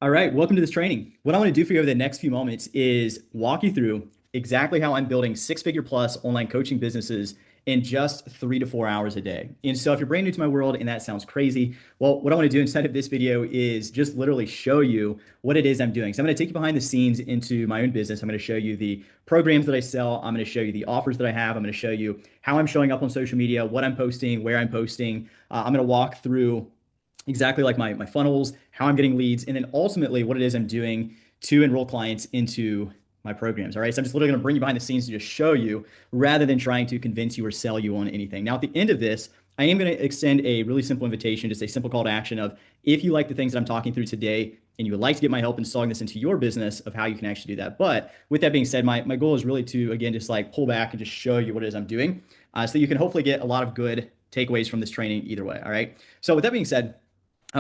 All right, welcome to this training. What I want to do for you over the next few moments is walk you through exactly how I'm building six-figure plus online coaching businesses in just 3 to 4 hours a day. And so if you're brand new to my world and that sounds crazy, well, what I want to do inside of this video is just literally show you what it is I'm doing. So I'm going to take you behind the scenes into my own business. I'm going to show you the programs that I sell. I'm going to show you the offers that I have. I'm going to show you how I'm showing up on social media, what I'm posting, where I'm posting. I'm going to walk through exactly like my funnels, how I'm getting leads, and then ultimately what it is I'm doing to enroll clients into my programs. All right. So I'm just literally going to bring you behind the scenes to just show you rather than trying to convince you or sell you on anything. Now, at the end of this, I am going to extend a really simple invitation, just a simple call to action of if you like the things that I'm talking through today and you would like to get my help installing this into your business of how you can actually do that. But with that being said, my goal is really to, again, just like pull back and just show you what it is I'm doing so that you can hopefully get a lot of good takeaways from this training either way. All right. So with that being said,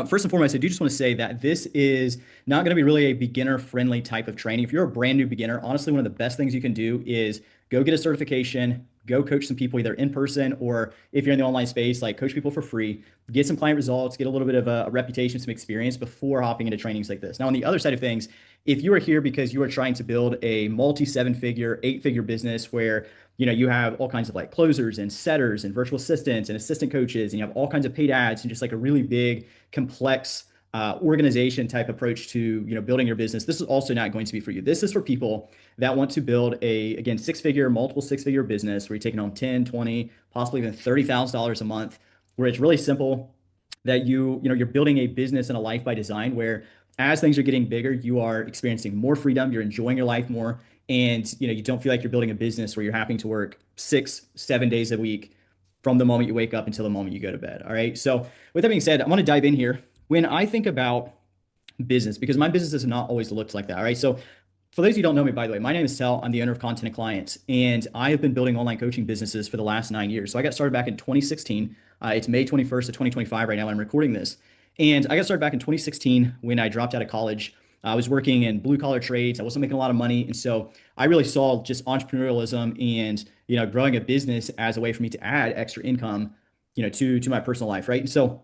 first and foremost, I do just want to say that this is not going to be really a beginner-friendly type of training. If you're a brand new beginner, honestly, one of the best things you can do is go get a certification, go coach some people either in person or if you're in the online space, like coach people for free, get some client results, get a little bit of a reputation, some experience before hopping into trainings like this. Now, on the other side of things, if you are here because you are trying to build a multi-seven-figure, eight-figure business where you have all kinds of like closers and setters and virtual assistants and assistant coaches, and you have all kinds of paid ads and just like a really big, complex organization type approach to building your business. This is also not going to be for you. This is for people that want to build a, again, six-figure, multiple six-figure business where you're taking home 10, 20, possibly even $30,000 a month, where it's really simple, that you're building a business and a life by design where as things are getting bigger, you are experiencing more freedom, you're enjoying your life more, and you don't feel like you're building a business where you're having to work 6, 7 days a week from the moment you wake up until the moment you go to bed. All right. So with that being said, I want to dive in here. When I think about business, because my business has not always looked like that. All right. So for those of you who don't know me, by the way, my name is Tel. I'm the owner of Content and Clients, and I have been building online coaching businesses for the last 9 years. So I got started back in 2016. It's May 21st of 2025 right now when I'm recording this. And I got started back in 2016 when I dropped out of college. I was working in blue collar trades. I wasn't making a lot of money. And so I really saw just entrepreneurialism and, growing a business as a way for me to add extra income, to my personal life. Right. And so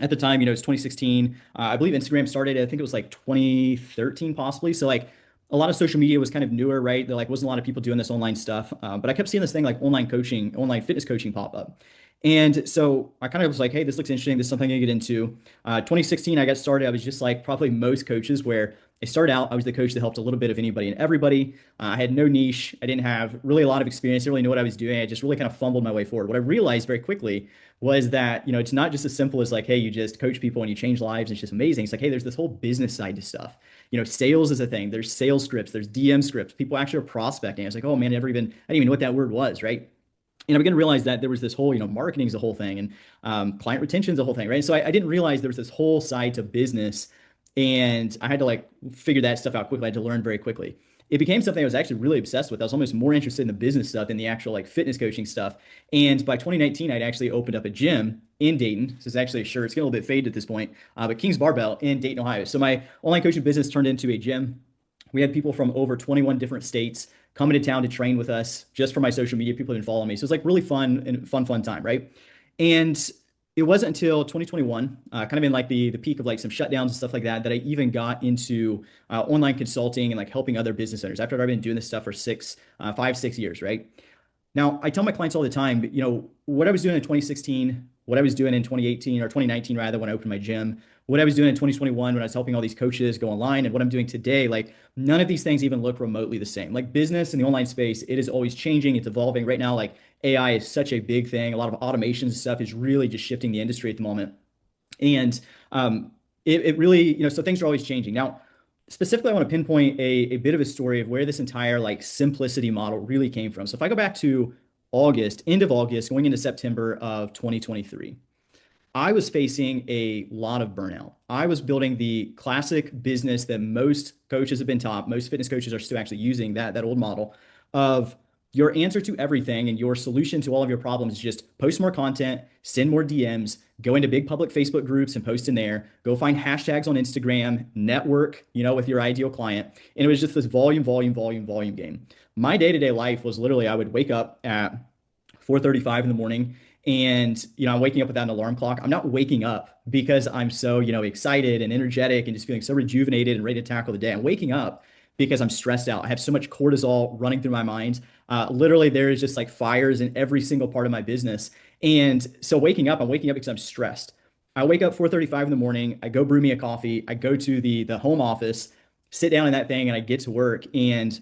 at the time, it's 2016. I believe Instagram started, I think it was like 2013 possibly. So like a lot of social media was kind of newer, right? There like wasn't a lot of people doing this online stuff. But I kept seeing this thing like online coaching, online fitness coaching pop up. And so I kind of was like, hey, this looks interesting. This is something I can get into. 2016, I got started. I was just like probably most coaches where I started out, I was the coach that helped a little bit of anybody and everybody. I had no niche. I didn't have really a lot of experience. I didn't really know what I was doing. I just really kind of fumbled my way forward. What I realized very quickly was that, it's not just as simple as like, hey, you just coach people and you change lives. And it's just amazing. It's like, hey, there's this whole business side to stuff. Sales is a thing. There's sales scripts, there's DM scripts. People actually are prospecting. I was like, oh man, I didn't even know what that word was, right? And I began to realize that there was this whole, marketing is a whole thing and client retention is a whole thing, right? So I didn't realize there was this whole side to business, and I had to like figure that stuff out quickly. I had to learn very quickly. It became something I was actually really obsessed with. I was almost more interested in the business stuff than the actual like fitness coaching stuff. And by 2019, I'd actually opened up a gym in Dayton. This is actually a shirt. It's getting a little bit faded at this point, but Kings Barbell in Dayton, Ohio. So my online coaching business turned into a gym. We had people from over 21 different states coming to town to train with us just for my social media. People have been following me. So it's like really fun and fun time, right? And it wasn't until 2021, kind of in like the peak of like some shutdowns and stuff like that, that I even got into online consulting and like helping other business owners after I've been doing this stuff for 5, 6 years, right? Now, I tell my clients all the time, what I was doing in 2016, what I was doing in 2018 or 2019, rather, when I opened my gym, what I was doing in 2021 when I was helping all these coaches go online, and what I'm doing today, like none of these things even look remotely the same. Like business in the online space, it is always changing. It's evolving right now. Like AI is such a big thing. A lot of automation stuff is really just shifting the industry at the moment. And it really, so things are always changing. Now, specifically, I want to pinpoint a bit of a story of where this entire like simplicity model really came from. So if I go back to August, end of August, going into September of 2023, I was facing a lot of burnout. I was building the classic business that most coaches have been taught. Most fitness coaches are still actually using that old model of your answer to everything and your solution to all of your problems is just post more content, send more DMs, go into big public Facebook groups and post in there, go find hashtags on Instagram, network, with your ideal client. And it was just this volume game. My day-to-day life was literally I would wake up at 4:35 in the morning And, I'm waking up without an alarm clock. I'm not waking up because I'm so, excited and energetic and just feeling so rejuvenated and ready to tackle the day. I'm waking up because I'm stressed out. I have so much cortisol running through my mind. Literally, there is just like fires in every single part of my business. And so I'm waking up because I'm stressed. I wake up 4:35 in the morning. I go brew me a coffee. I go to the home office, sit down in that thing, and I get to work. And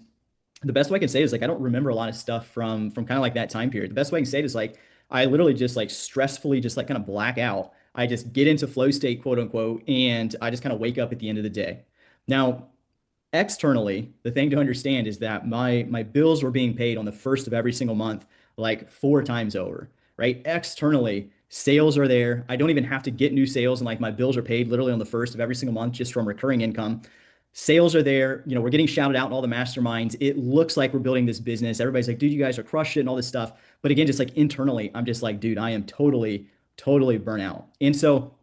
the best way I can say it is like I don't remember a lot of stuff from kind of like that time period. The best way I can say it is like I literally just like stressfully just like kind of black out. I just get into flow state, quote unquote, and I just kind of wake up at the end of the day. Now, externally, the thing to understand is that my bills were being paid on the first of every single month, like four times over, right? Externally, sales are there. I don't even have to get new sales, and like my bills are paid literally on the first of every single month just from recurring income. Sales are there. We're getting shouted out in all the masterminds. It looks like we're building this business. Everybody's like, dude, you guys are crushing it and all this stuff. But again, just like internally, I'm just like, dude, I am totally, totally burnt out. And so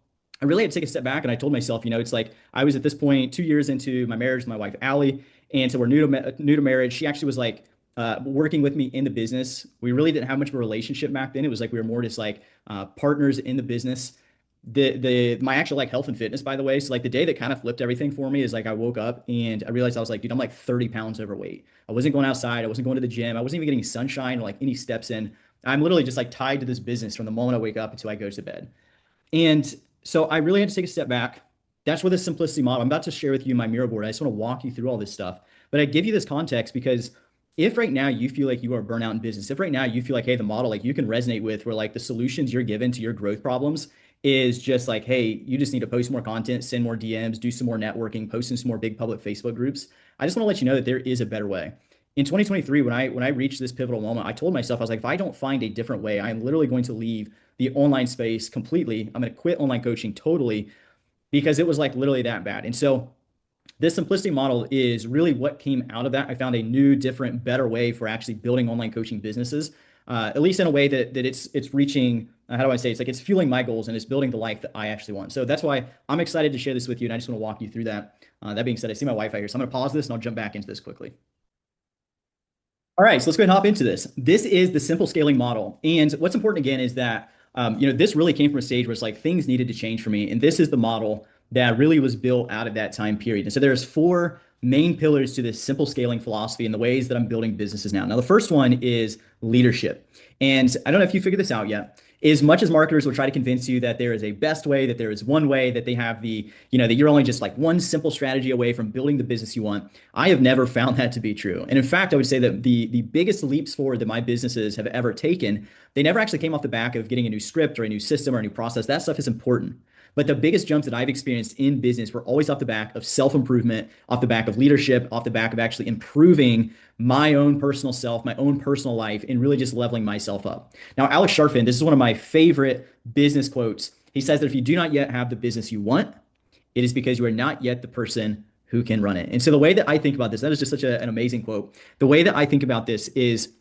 I really had to take a step back and I told myself, it's like I was at this point 2 years into my marriage with my wife, Alli. And so we're new to marriage. She actually was like working with me in the business. We really didn't have much of a relationship back then. It was like we were more just like partners in the business. The my actual like health and fitness, by the way. So like the day that kind of flipped everything for me is like I woke up and I realized I was like, dude, I'm like 30 pounds overweight. I wasn't going outside. I wasn't going to the gym. I wasn't even getting sunshine or like any steps in. I'm literally just like tied to this business from the moment I wake up until I go to bed. And so I really had to take a step back. That's where the simplicity model, I'm about to share with you my mirror board. I just want to walk you through all this stuff. But I give you this context because if right now you feel like you are burnout in business, if right now you feel like, hey, the model like you can resonate with where like the solutions you're given to your growth problems is just like, hey, you just need to post more content, send more DMs, do some more networking, post in some more big public Facebook groups. I just want to let you know that there is a better way. In 2023, when I reached this pivotal moment, I told myself, I was like, if I don't find a different way, I'm literally going to leave the online space completely. I'm going to quit online coaching totally because it was like literally that bad. And so this simplicity model is really what came out of that. I found a new, different, better way for actually building online coaching businesses, at least in a way that it's reaching. How do I say? It's like it's fueling my goals and it's building the life that I actually want. So that's why I'm excited to share this with you, and I just want to walk you through that. That being said, I see my wife out here, so I'm going to pause this and I'll jump back into this quickly. All right, so let's go ahead and hop into this. This is the simple scaling model. And what's important again is that, this really came from a stage where it's like things needed to change for me. And this is the model that really was built out of that time period. And so there's four main pillars to this simple scaling philosophy and the ways that I'm building businesses now. Now, the first one is leadership. And I don't know if you figured this out yet. As much as marketers will try to convince you that there is a best way, that there is one way, that they have that you're only just like one simple strategy away from building the business you want, I have never found that to be true. And in fact, I would say that the biggest leaps forward that my businesses have ever taken, they never actually came off the back of getting a new script or a new system or a new process. That stuff is important. But the biggest jumps that I've experienced in business were always off the back of self-improvement, off the back of leadership, off the back of actually improving my own personal self, my own personal life, and really just leveling myself up. Now, Alex Sharfin, this is one of my favorite business quotes. He says that if you do not yet have the business you want, it is because you are not yet the person who can run it. And so the way that I think about this, that is just such an amazing quote. The way that I think about this is,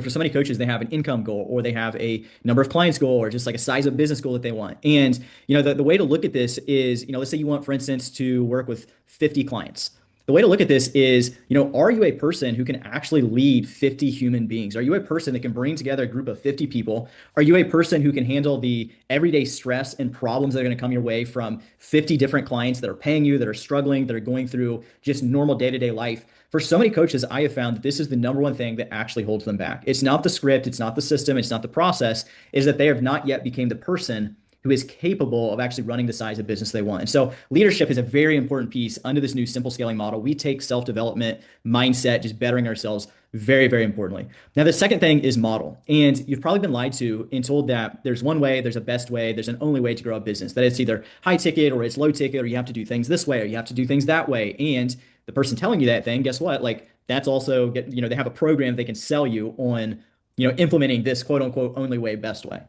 for so many coaches, they have an income goal or they have a number of clients goal or just like a size of business goal that they want. And, the way to look at this is, let's say you want, for instance, to work with 50 clients. The way to look at this is, are you a person who can actually lead 50 human beings? Are you a person that can bring together a group of 50 people? Are you a person who can handle the everyday stress and problems that are going to come your way from 50 different clients that are paying you, that are struggling, that are going through just normal day-to-day life? For so many coaches, I have found that this is the number one thing that actually holds them back. It's not the script, it's not the system, it's not the process, is that they have not yet become the person who is capable of actually running the size of business they want. And so leadership is a very important piece under this new simple scaling model. We take self-development, mindset, just bettering ourselves very, very importantly. Now, the second thing is model. And you've probably been lied to and told that there's one way, there's a best way, there's an only way to grow a business. That it's either high ticket or it's low ticket, or you have to do things this way or you have to do things that way. And the person telling you that thing, guess what? Like that's also, they have a program they can sell you on, implementing this quote unquote only way, best way.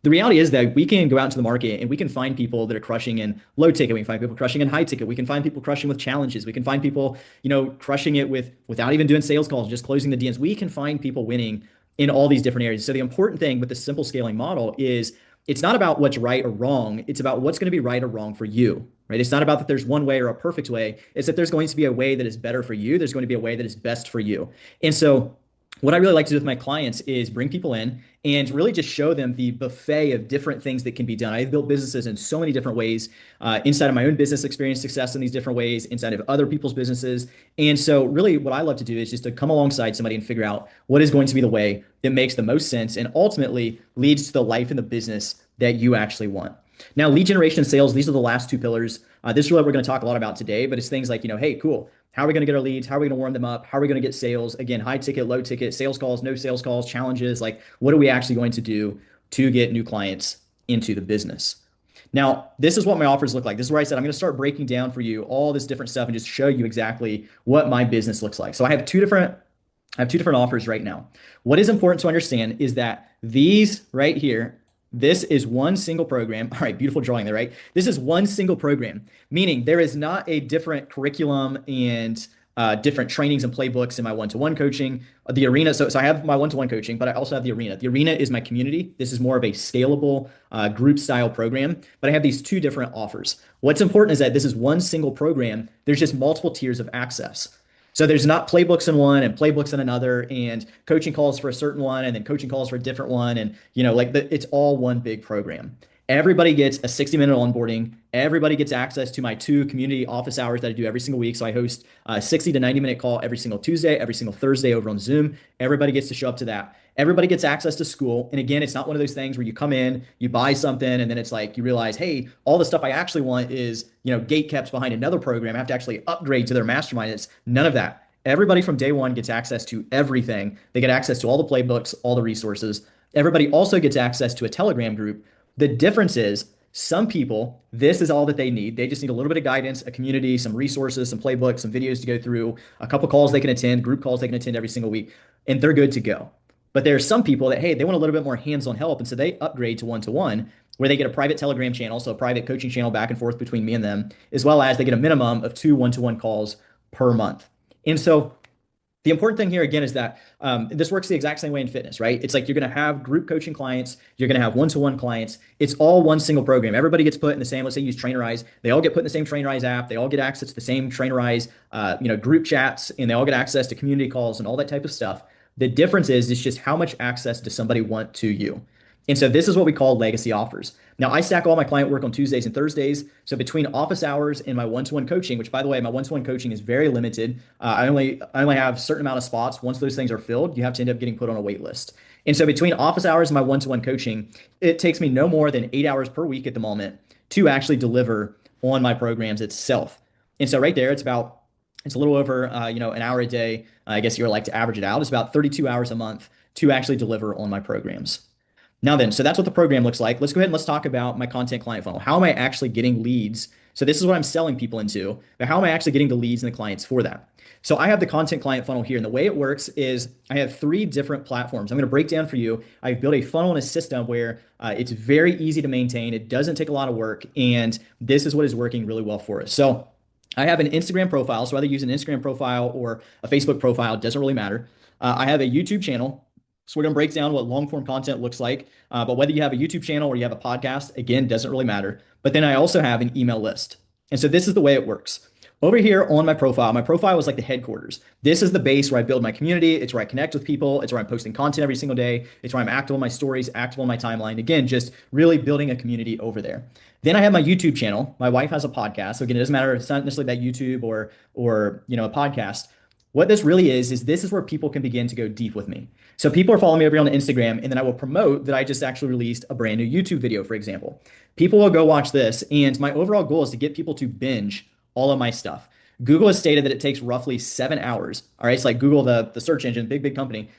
The reality is that we can go out into the market and we can find people that are crushing in low ticket. We can find people crushing in high ticket. We can find people crushing with challenges. We can find people, crushing it without even doing sales calls, just closing the DMs. We can find people winning in all these different areas. So the important thing with the simple scaling model is it's not about what's right or wrong. It's about what's going to be right or wrong for you, right? It's not about that there's one way or a perfect way. It's that there's going to be a way that is better for you. There's going to be a way that is best for you. And so what I really like to do with my clients is bring people in and really just show them the buffet of different things that can be done. I've built businesses in so many different ways, inside of my own business experience, success in these different ways, inside of other people's businesses. And so, really, what I love to do is just to come alongside somebody and figure out what is going to be the way that makes the most sense and ultimately leads to the life and the business that you actually want. Now, lead generation and sales, these are the last two pillars. This is what we're going to talk a lot about today, but it's things like, hey, cool. How are we going to get our leads? How are we going to warm them up? How are we going to get sales? Again, high ticket, low ticket, sales calls, no sales calls, challenges. Like, what are we actually going to do to get new clients into the business? Now, this is what my offers look like. This is where I said I'm going to start breaking down for you all this different stuff and just show you exactly what my business looks like. So I have two different offers right now. What is important to understand is that these right here, this is one single program. All right, beautiful drawing there, right? This is one single program, meaning there is not a different curriculum and different trainings and playbooks in my one-to-one coaching. The arena, so I have my one-to-one coaching, but I also have the arena. The arena is my community. This is more of a scalable group style program, but I have these two different offers. What's important is that this is one single program. There's just multiple tiers of access. So there's not playbooks in one and playbooks in another and coaching calls for a certain one and then coaching calls for a different one. And, it's all one big program. Everybody gets a 60-minute onboarding. Everybody gets access to my 2 community office hours that I do every single week. So I host a 60 to 90-minute call every single Tuesday, every single Thursday over on Zoom. Everybody gets to show up to that. Everybody gets access to school. And again, it's not one of those things where you come in, you buy something, and then it's like you realize, hey, all the stuff I actually want is, gate kept behind another program. I have to actually upgrade to their mastermind. It's none of that. Everybody from day one gets access to everything. They get access to all the playbooks, all the resources. Everybody also gets access to a Telegram group. The difference is some people, this is all that they need. They just need a little bit of guidance, a community, some resources, some playbooks, some videos to go through, a couple calls they can attend, group calls they can attend every single week, and they're good to go. But there are some people that, hey, they want a little bit more hands-on help. And so they upgrade to one-to-one where they get a private Telegram channel, so a private coaching channel back and forth between me and them, as well as they get a minimum of 2 one-to-one calls per month. And so the important thing here again is that this works the exact same way in fitness, right? It's like you're going to have group coaching clients, you're going to have one-to-one clients. It's all one single program. Everybody gets put in the same. Let's say you use Trainerize. They all get put in the same Trainerize app. They all get access to the same Trainerize, group chats, and they all get access to community calls and all that type of stuff. The difference is it's just how much access does somebody want to you. And so this is what we call legacy offers. Now, I stack all my client work on Tuesdays and Thursdays. So between office hours and my one-to-one coaching, which by the way, my one-to-one coaching is very limited. I only have a certain amount of spots. Once those things are filled, you have to end up getting put on a wait list. And so between office hours and my one-to-one coaching, it takes me no more than 8 hours per week at the moment to actually deliver on my programs itself. And so right there, it's a little over, an hour a day. I guess you're like to average it out. It's about 32 hours a month to actually deliver on my programs. Now then, so that's what the program looks like. Let's go ahead and let's talk about my content client funnel. How am I actually getting leads? So this is what I'm selling people into, but how am I actually getting the leads and the clients for that? So I have the content client funnel here, and the way it works is I have 3 different platforms. I'm going to break down for you. I've built a funnel and a system where it's very easy to maintain. It doesn't take a lot of work, and this is what is working really well for us. So I have an Instagram profile, so whether you use an Instagram profile or a Facebook profile, it doesn't really matter. I have a YouTube channel. So we're going to break down what long form content looks like. But whether you have a YouTube channel or you have a podcast, again, doesn't really matter. But then I also have an email list. And so this is the way it works. Over here on my profile is like the headquarters. This is the base where I build my community. It's where I connect with people. It's where I'm posting content every single day. It's where I'm active on my stories, active on my timeline. Again, just really building a community over there. Then I have my YouTube channel. My wife has a podcast. So again, it doesn't matter. It's not necessarily that YouTube or a podcast. What this really is this is where people can begin to go deep with me. So people are following me over on Instagram, and then I will promote that I just actually released a brand new YouTube video, for example. People will go watch this, and my overall goal is to get people to binge all of my stuff. Google has stated that it takes roughly 7 hours. All right, it's like Google, the search engine, big company.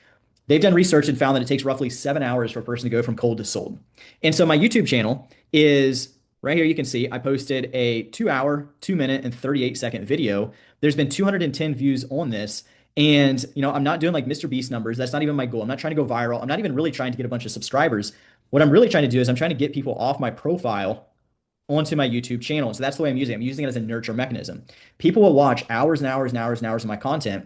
They've done research and found that it takes roughly 7 hours for a person to go from cold to sold. And so my YouTube channel is right here. You can see I posted a 2-hour, 2-minute, and 38-second video. There's been 210 views on this. And, I'm not doing like Mr. Beast numbers. That's not even my goal. I'm not trying to go viral. I'm not even really trying to get a bunch of subscribers. What I'm really trying to do is I'm trying to get people off my profile onto my YouTube channel. So that's the way I'm using it. I'm using it as a nurture mechanism. People will watch hours and hours and hours and hours of my content.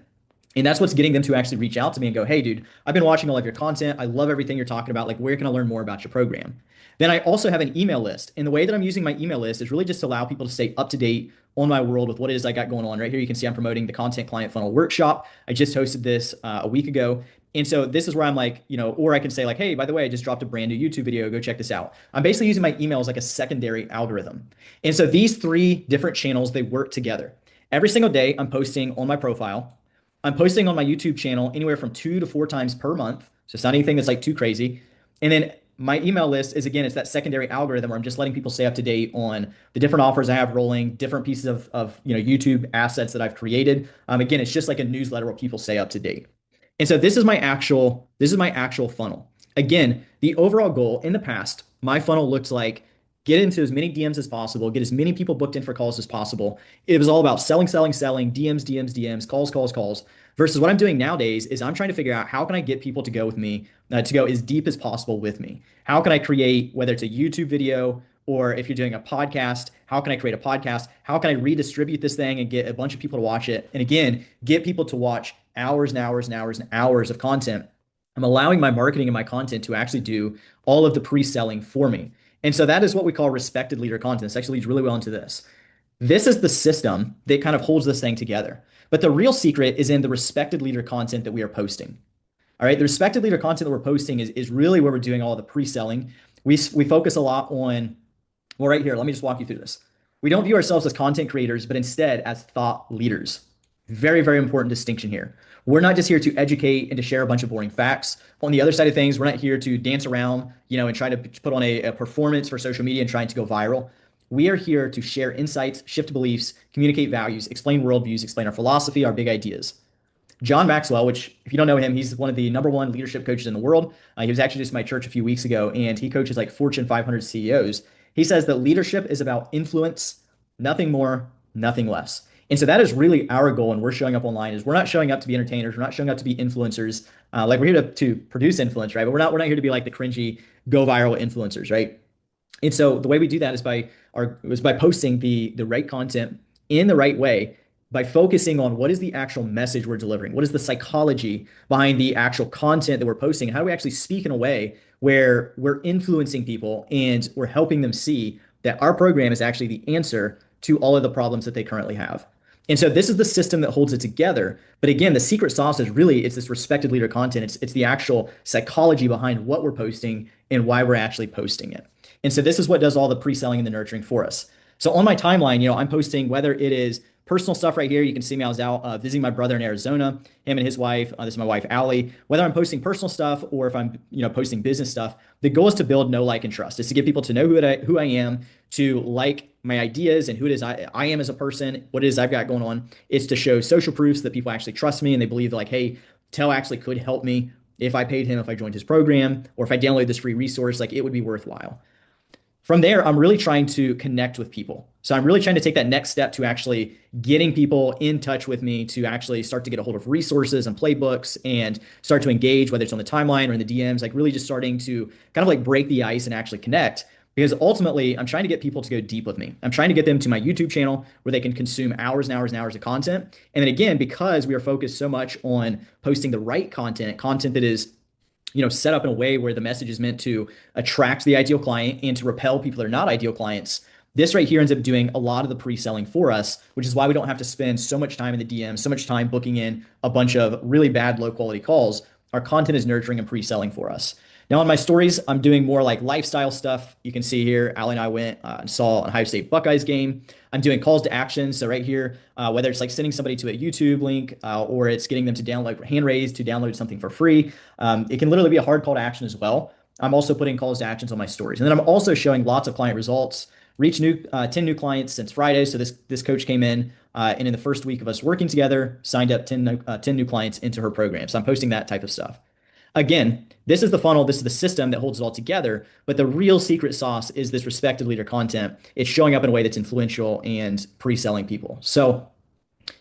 And that's what's getting them to actually reach out to me and go, hey, dude, I've been watching all of your content. I love everything you're talking about. Like, where can I learn more about your program? Then I also have an email list. And the way that I'm using my email list is really just to allow people to stay up to date on my world with what it is I got going on. Right here, you can see I'm promoting the Content Client Funnel Workshop. I just hosted this a week ago. And so this is where I'm like, or I can say like, hey, by the way, I just dropped a brand new YouTube video. Go check this out. I'm basically using my email as like a secondary algorithm. And so these three different channels, they work together. Every single day, I'm posting on my profile. I'm posting on my YouTube channel anywhere from 2 to 4 times per month. So it's not anything that's like too crazy. And then my email list is again, it's that secondary algorithm where I'm just letting people stay up to date on the different offers I have rolling, different pieces of YouTube assets that I've created. Again, it's just like a newsletter where people stay up to date. And so this is my actual funnel. Again, the overall goal in the past, my funnel looked like get into as many DMs as possible, get as many people booked in for calls as possible. It was all about selling, selling, selling, DMs, DMs, DMs, calls, calls, calls. Versus what I'm doing nowadays is I'm trying to figure out how can I get people to go with me, to go as deep as possible with me. How can I create, whether it's a YouTube video or if you're doing a podcast, how can I create a podcast? How can I redistribute this thing and get a bunch of people to watch it? And again, get people to watch hours and hours and hours and hours of content. I'm allowing my marketing and my content to actually do all of the pre-selling for me. And so that is what we call respected leader content. This actually leads really well into this. This is the system that kind of holds this thing together. But the real secret is in the respected leader content that we are posting. All right. The respected leader content that we're posting is really where we're doing all the pre-selling. We focus a lot on, well, right here, let me just walk you through this. We don't view ourselves as content creators, but instead as thought leaders. Very, very important distinction here. We're not just here to educate and to share a bunch of boring facts. On the other side of things, we're not here to dance around, and try to put on a performance for social media and trying to go viral. We are here to share insights, shift beliefs, communicate values, explain worldviews, explain our philosophy, our big ideas. John Maxwell, which if you don't know him, he's one of the number one leadership coaches in the world. He was actually just in my church a few weeks ago, and he coaches like Fortune 500 CEOs. He says that leadership is about influence, nothing more, nothing less. And so that is really our goal when we're showing up online is we're not showing up to be entertainers. We're not showing up to be influencers. Like we're here to produce influence, right? But we're not here to be like the cringy, go viral influencers, right? And so the way we do that is by posting the right content in the right way, by focusing on what is the actual message we're delivering, what is the psychology behind the actual content that we're posting, and how do we actually speak in a way where we're influencing people and we're helping them see that our program is actually the answer to all of the problems that they currently have. And so this is the system that holds it together. But again, the secret sauce is really it's this respected leader content. It's the actual psychology behind what we're posting and why we're actually posting it. And so this is what does all the pre-selling and the nurturing for us. So on my timeline, I'm posting whether it is personal stuff right here. You can see me. I was out visiting my brother in Arizona, him and his wife. This is my wife, Alli. Whether I'm posting personal stuff or if I'm, posting business stuff, the goal is to build know, like, and trust. It's to get people to know who I am, to like my ideas and who it is I am as a person, what it is I've got going on. It's to show social proofs that people actually trust me and they believe like, hey, Tell actually could help me if I paid him, if I joined his program, or if I downloaded this free resource, like it would be worthwhile. From there, I'm really trying to connect with people. So I'm really trying to take that next step to actually getting people in touch with me to actually start to get a hold of resources and playbooks and start to engage, whether it's on the timeline or in the DMs, like really just starting to kind of like break the ice and actually connect. Because ultimately, I'm trying to get people to go deep with me. I'm trying to get them to my YouTube channel where they can consume hours and hours and hours of content. And then again, because we are focused so much on posting the right content that is set up in a way where the message is meant to attract the ideal client and to repel people that are not ideal clients. This right here ends up doing a lot of the pre-selling for us, which is why we don't have to spend so much time in the DM, so much time booking in a bunch of really bad, low quality calls. Our content is nurturing and pre-selling for us. Now on my stories, I'm doing more like lifestyle stuff. You can see here, Alli and I went and saw an Ohio State Buckeyes game. I'm doing calls to action. So right here, whether it's like sending somebody to a YouTube link or it's getting them to download hand raised to download something for free. It can literally be a hard call to action as well. I'm also putting calls to actions on my stories. And then I'm also showing lots of client results. Reached 10 new clients since Friday. So this coach came in and in the first week of us working together, signed up 10 new clients into her program. So I'm posting that type of stuff. Again, this is the funnel, this is the system that holds it all together, but the real secret sauce is this respected leader content. It's showing up in a way that's influential and pre-selling people. So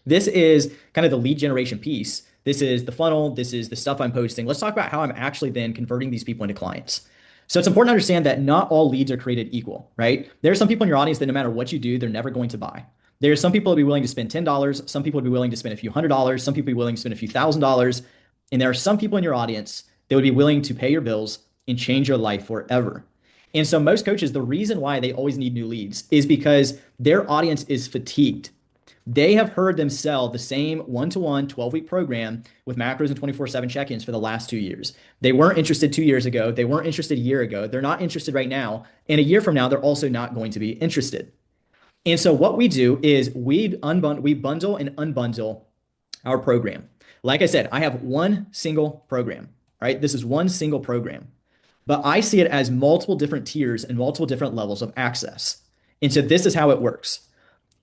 this is kind of the lead generation piece. This is the funnel. This is the stuff I'm posting. Let's talk about how I'm actually then converting these people into clients. So it's important to understand that not all leads are created equal, right? There are some people in your audience that no matter what you do, they're never going to buy. There are some people that will be willing to spend $10. Some people would be willing to spend a few $100s. Some people would be willing to spend a few $1,000s. And there are some people in your audience that would be willing to pay your bills and change your life forever. And so most coaches, the reason why they always need new leads is because their audience is fatigued. They have heard them sell the same one-to-one 12-week program with macros and 24/7 check-ins for the last 2 years. They weren't interested 2 years ago. They weren't interested a year ago. They're not interested right now. And a year from now, they're also not going to be interested. And so what we do is we bundle and unbundle our program. Like I said, I have one single program, right? This is one single program, but I see it as multiple different tiers and multiple different levels of access. And so this is how it works.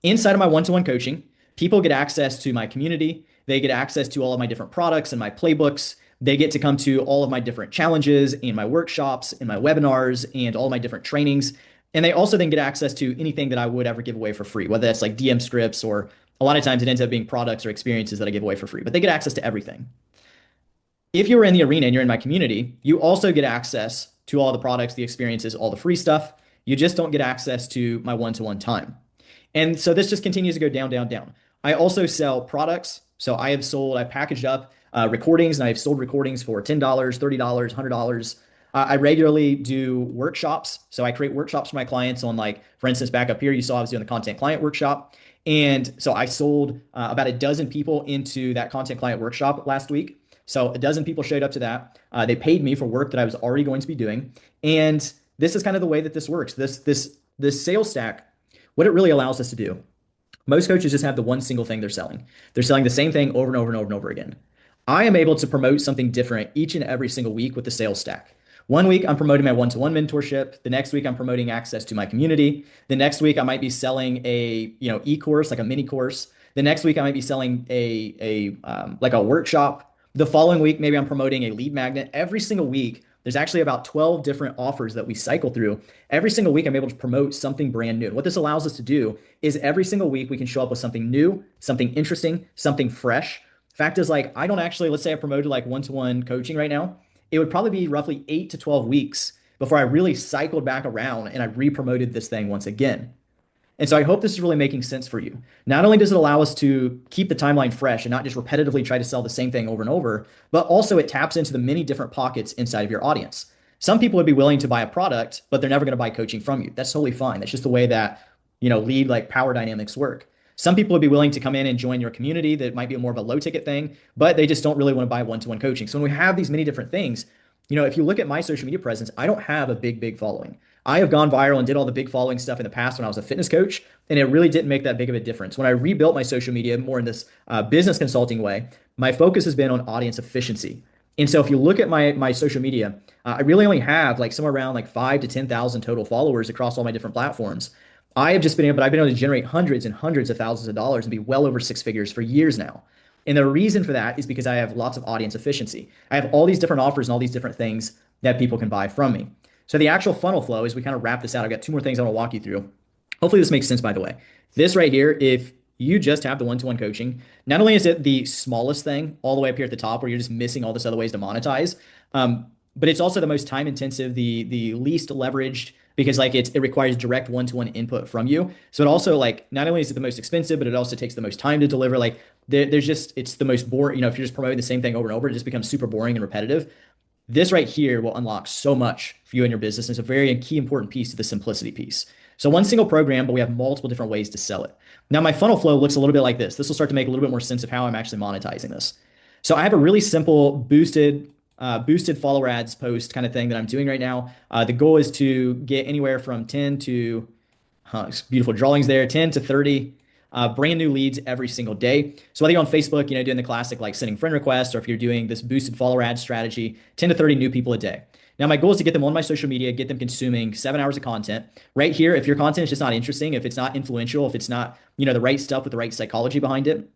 Inside of my one-to-one coaching, people get access to my community. They get access to all of my different products and my playbooks. They get to come to all of my different challenges and my workshops and my webinars and all my different trainings. And they also then get access to anything that I would ever give away for free, whether that's like DM scripts or a lot of times it ends up being products or experiences that I give away for free, but they get access to everything. If you're in the arena and you're in my community, you also get access to all the products, the experiences, all the free stuff. You just don't get access to my one-to-one time. And so this just continues to go down, down, down. I also sell products. So I packaged up recordings and I've sold recordings for $10, $30, $100. I regularly do workshops. So I create workshops for my clients on like, for instance, back up here, you saw I was doing the content client workshop. And so I sold about a dozen people into that content client workshop last week. So a dozen people showed up to that. They paid me for work that I was already going to be doing. And this is kind of the way that this works. This sales stack, what it really allows us to do. Most coaches just have the one single thing they're selling. They're selling the same thing over and over and over and over again. I am able to promote something different each and every single week with the sales stack. One week I'm promoting my one-to-one mentorship. The next week I'm promoting access to my community. The next week I might be selling a e-course, like a mini course. The next week I might be selling like a workshop. The following week maybe I'm promoting a lead magnet. Every single week there's actually about 12 different offers that we cycle through. Every single week I'm able to promote something brand new. What this allows us to do is every single week we can show up with something new, something interesting, something fresh. Fact is, like, I don't actually, let's say I promoted like one-to-one coaching right now. It would probably be roughly 8 to 12 weeks before I really cycled back around and I re-promoted this thing once again. And so I hope this is really making sense for you. Not only does it allow us to keep the timeline fresh and not just repetitively try to sell the same thing over and over, but also it taps into the many different pockets inside of your audience. Some people would be willing to buy a product, but they're never going to buy coaching from you. That's totally fine. That's just the way that, lead like power dynamics work. Some people would be willing to come in and join your community that might be more of a low ticket thing, but they just don't really want to buy one-to-one coaching. So when we have these many different things, if you look at my social media presence, I don't have a big following. I have gone viral and did all the big following stuff in the past when I was a fitness coach, and it really didn't make that big of a difference. When I rebuilt my social media more in this business consulting way, my focus has been on audience efficiency. And so if you look at my social media, I really only have like somewhere around like 5 to 10,000 total followers across all my different platforms. I've been able to generate hundreds and hundreds of thousands of dollars and be well over six figures for years now. And the reason for that is because I have lots of audience efficiency. I have all these different offers and all these different things that people can buy from me. So the actual funnel flow, as we kind of wrap this out, I've got two more things I want to walk you through. Hopefully this makes sense, by the way. This right here, if you just have the one-to-one coaching, not only is it the smallest thing all the way up here at the top where you're just missing all this other ways to monetize, but it's also the most time intensive, the least leveraged, because like it requires direct one-to-one input from you. So it also, like, not only is it the most expensive, but it also takes the most time to deliver. Like it's the most boring, if you're just promoting the same thing over and over, it just becomes super boring and repetitive. This right here will unlock so much for you and your business. It's a very key important piece to the simplicity piece. So one single program, but we have multiple different ways to sell it. Now my funnel flow looks a little bit like this. This will start to make a little bit more sense of how I'm actually monetizing this. So I have a really simple boosted follower ads post kind of thing that I'm doing right now. The goal is to get anywhere from 10 to, beautiful drawings there, 10 to 30 brand new leads every single day. So whether you're on Facebook, doing the classic like sending friend requests, or if you're doing this boosted follower ad strategy, 10 to 30 new people a day. Now my goal is to get them on my social media, get them consuming 7 hours of content. Right here, if your content is just not interesting, if it's not influential, if it's not, the right stuff with the right psychology behind it,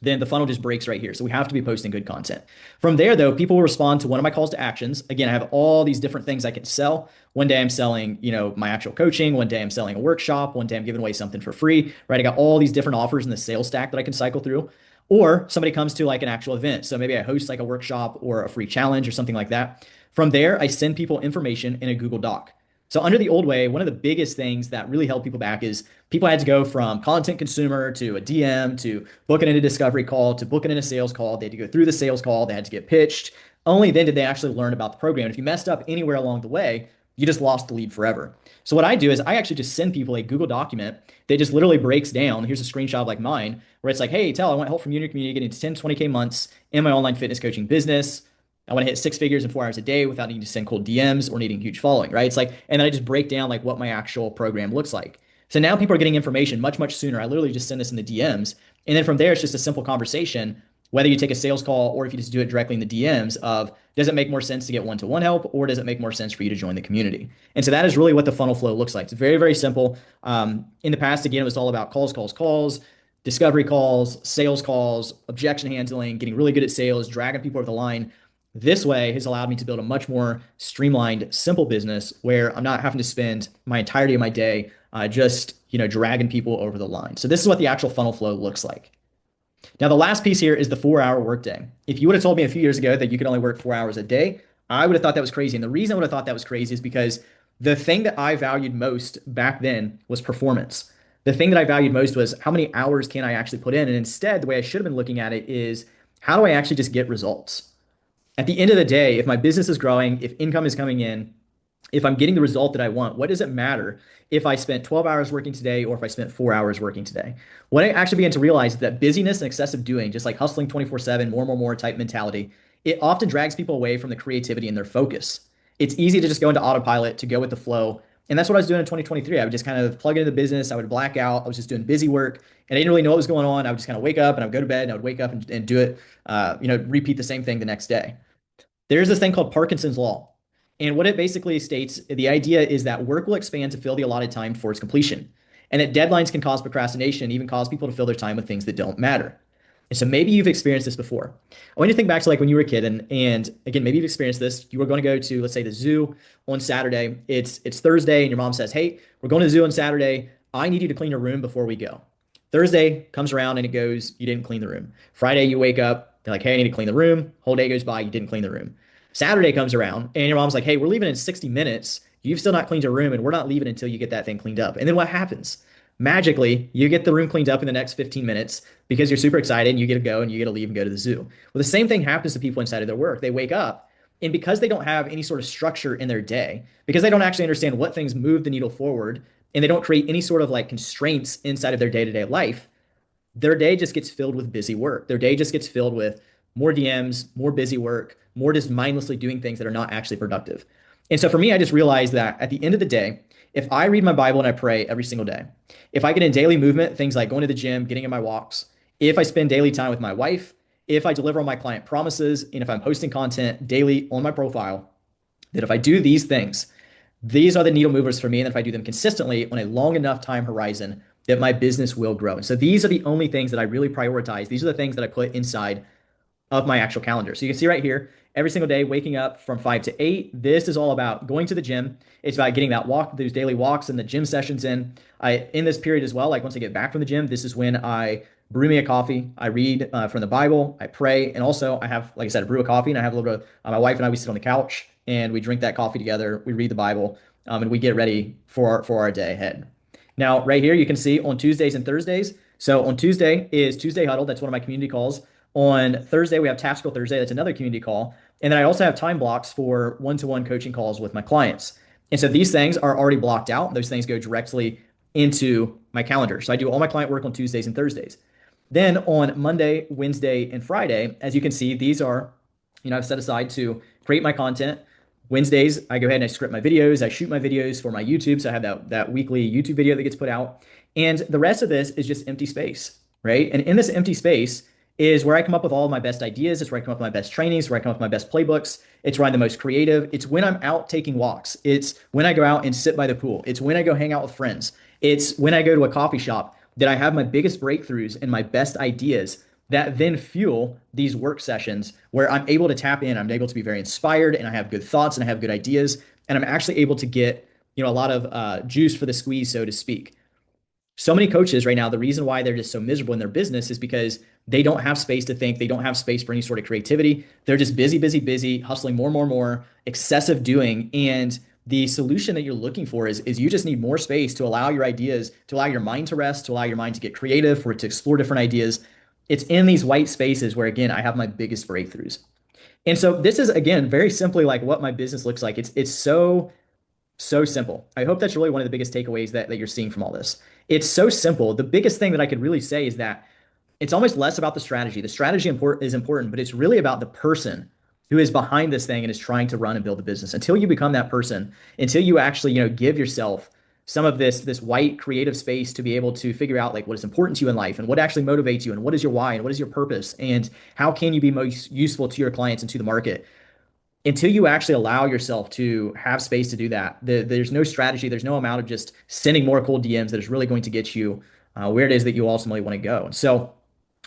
then the funnel just breaks right here. So we have to be posting good content. From there, though, people will respond to one of my calls to actions. Again, I have all these different things I can sell. One day I'm selling, my actual coaching. One day I'm selling a workshop. One day I'm giving away something for free, right? I got all these different offers in the sales stack that I can cycle through. Or somebody comes to like an actual event. So maybe I host like a workshop or a free challenge or something like that. From there, I send people information in a Google Doc. So under the old way, one of the biggest things that really held people back is people had to go from content consumer to a DM to booking in a discovery call to booking in a sales call. They had to go through the sales call. They had to get pitched. Only then did they actually learn about the program. And if you messed up anywhere along the way, you just lost the lead forever. So what I do is I actually just send people a Google document that just literally breaks down. Here's a screenshot of like mine where it's like, hey, tell, I want help from you and your community getting to 10, 20K months in my online fitness coaching business. I want to hit six figures in 4 hours a day without needing to send cold DMs or needing huge following, right? It's like, and then I just break down like what my actual program looks like. So now people are getting information much, much sooner. I literally just send this in the DMs. And then from there, it's just a simple conversation, whether you take a sales call or if you just do it directly in the DMs of, does it make more sense to get one-to-one help or does it make more sense for you to join the community? And so that is really what the funnel flow looks like. It's very, very simple. In the past, again, it was all about calls, calls, calls, discovery calls, sales calls, objection handling, getting really good at sales, dragging people over the line. This way has allowed me to build a much more streamlined, simple business where I'm not having to spend my entirety of my day just dragging people over the line. So this is what the actual funnel flow looks like. Now, the last piece here is the 4 hour workday. If you would have told me a few years ago that you could only work 4 hours a day, I would have thought that was crazy. And the reason I would have thought that was crazy is because the thing that I valued most back then was performance. The thing that I valued most was how many hours can I actually put in? And instead, the way I should have been looking at it is how do I actually just get results? At the end of the day, if my business is growing, if income is coming in, if I'm getting the result that I want, what does it matter if I spent 12 hours working today or if I spent 4 hours working today? What I actually began to realize is that busyness and excessive doing, just like hustling 24/7, more, more, more type mentality, it often drags people away from the creativity and their focus. It's easy to just go into autopilot, to go with the flow. And that's what I was doing in 2023. I would just kind of plug into the business. I would black out. I was just doing busy work and I didn't really know what was going on. I would just kind of wake up and I would go to bed and I would wake up and do it, repeat the same thing the next day. There's this thing called Parkinson's Law. And what it basically states, the idea is that work will expand to fill the allotted time for its completion. And that deadlines can cause procrastination, even cause people to fill their time with things that don't matter. And so maybe you've experienced this before. I want you to think back to like when you were a kid, and again, maybe you've experienced this. You were going to go to, let's say, the zoo on Saturday. It's Thursday, and your mom says, "Hey, we're going to the zoo on Saturday. I need you to clean your room before we go." Thursday comes around and it goes, you didn't clean the room. Friday, you wake up, they're like, "Hey, I need to clean the room." Whole day goes by, you didn't clean the room. Saturday comes around and your mom's like, "Hey, we're leaving in 60 minutes. You've still not cleaned your room and we're not leaving until you get that thing cleaned up." And then what happens? Magically, you get the room cleaned up in the next 15 minutes because you're super excited and you get to go and you get to leave and go to the zoo. Well, the same thing happens to people inside of their work. They wake up and because they don't have any sort of structure in their day, because they don't actually understand what things move the needle forward and they don't create any sort of like constraints inside of their day-to-day life, their day just gets filled with busy work. Their day just gets filled with more DMs, more busy work, more just mindlessly doing things that are not actually productive. And so for me, I just realized that at the end of the day, if I read my Bible and I pray every single day, if I get in daily movement, things like going to the gym, getting in my walks, if I spend daily time with my wife, if I deliver on my client promises, and if I'm posting content daily on my profile, that if I do these things, these are the needle movers for me. And if I do them consistently on a long enough time horizon, that my business will grow. And so these are the only things that I really prioritize. These are the things that I put inside of my actual calendar. So you can see right here, every single day, waking up from 5 to 8. This is all about going to the gym. It's about getting that walk, those daily walks and the gym sessions in. In this period as well, like once I get back from the gym, this is when I brew me a coffee. I read from the Bible, I pray, and also I have, like I said, a brew of coffee, and I have a little bit of my wife and I, we sit on the couch and we drink that coffee together. We read the Bible, and we get ready for our day ahead. Now, right here, you can see on Tuesdays and Thursdays. So on Tuesday is Tuesday Huddle. That's one of my community calls. On Thursday, we have Tactical Thursday. That's another community call. And then I also have time blocks for one-to-one coaching calls with my clients. And so these things are already blocked out. Those things go directly into my calendar. So I do all my client work on Tuesdays and Thursdays. Then on Monday, Wednesday, and Friday, as you can see, these are, I've set aside to create my content. Wednesdays, I go ahead and I script my videos. I shoot my videos for my YouTube. So I have that weekly YouTube video that gets put out. And the rest of this is just empty space, right? And in this empty space is where I come up with all of my best ideas. It's where I come up with my best trainings, where I come up with my best playbooks. It's where I'm the most creative. It's when I'm out taking walks. It's when I go out and sit by the pool. It's when I go hang out with friends. It's when I go to a coffee shop that I have my biggest breakthroughs and my best ideas that then fuel these work sessions where I'm able to tap in. I'm able to be very inspired and I have good thoughts and I have good ideas. And I'm actually able to get, a lot of juice for the squeeze, so to speak. So many coaches right now, the reason why they're just so miserable in their business is because they don't have space to think. They don't have space for any sort of creativity. They're just busy, busy, busy, hustling more, more, more, excessive doing. And the solution that you're looking for is you just need more space to allow your ideas, to allow your mind to rest, to allow your mind to get creative, for it to explore different ideas. It's in these white spaces where, again, I have my biggest breakthroughs. And so this is, again, very simply like what my business looks like. It's so So simple. I hope that's really one of the biggest takeaways that you're seeing from all this. It's so simple. The biggest thing that I could really say is that it's almost less about the strategy. The strategy is important, but it's really about the person who is behind this thing and is trying to run and build a business. Until you become that person, until you actually, give yourself some of this white creative space to be able to figure out like what is important to you in life and what actually motivates you and what is your why and what is your purpose and how can you be most useful to your clients and to the market. Until you actually allow yourself to have space to do that, there's no strategy, there's no amount of just sending more cold DMs that is really going to get you where it is that you ultimately want to go. So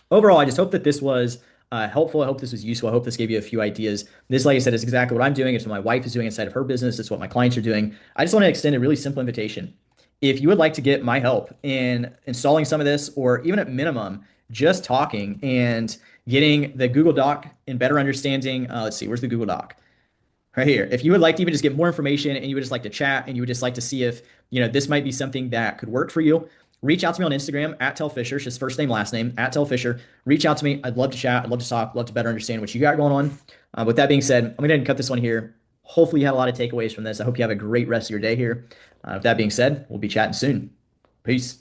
overall, I just hope that this was helpful. I hope this was useful. I hope this gave you a few ideas. This, like I said, is exactly what I'm doing. It's what my wife is doing inside of her business. It's what my clients are doing. I just want to extend a really simple invitation. If you would like to get my help in installing some of this, or even at minimum, just talking and getting the Google Doc and better understanding, let's see, where's the Google Doc? Right here. If you would like to even just get more information and you would just like to chat and you would just like to see if, this might be something that could work for you, reach out to me on Instagram at Tell Fisher, it's just first name, last name, at Tell Fisher. Reach out to me. I'd love to chat. I'd love to talk. Love to better understand what you got going on. With that being said, I'm going to cut this one here. Hopefully you had a lot of takeaways from this. I hope you have a great rest of your day here. With that being said, we'll be chatting soon. Peace.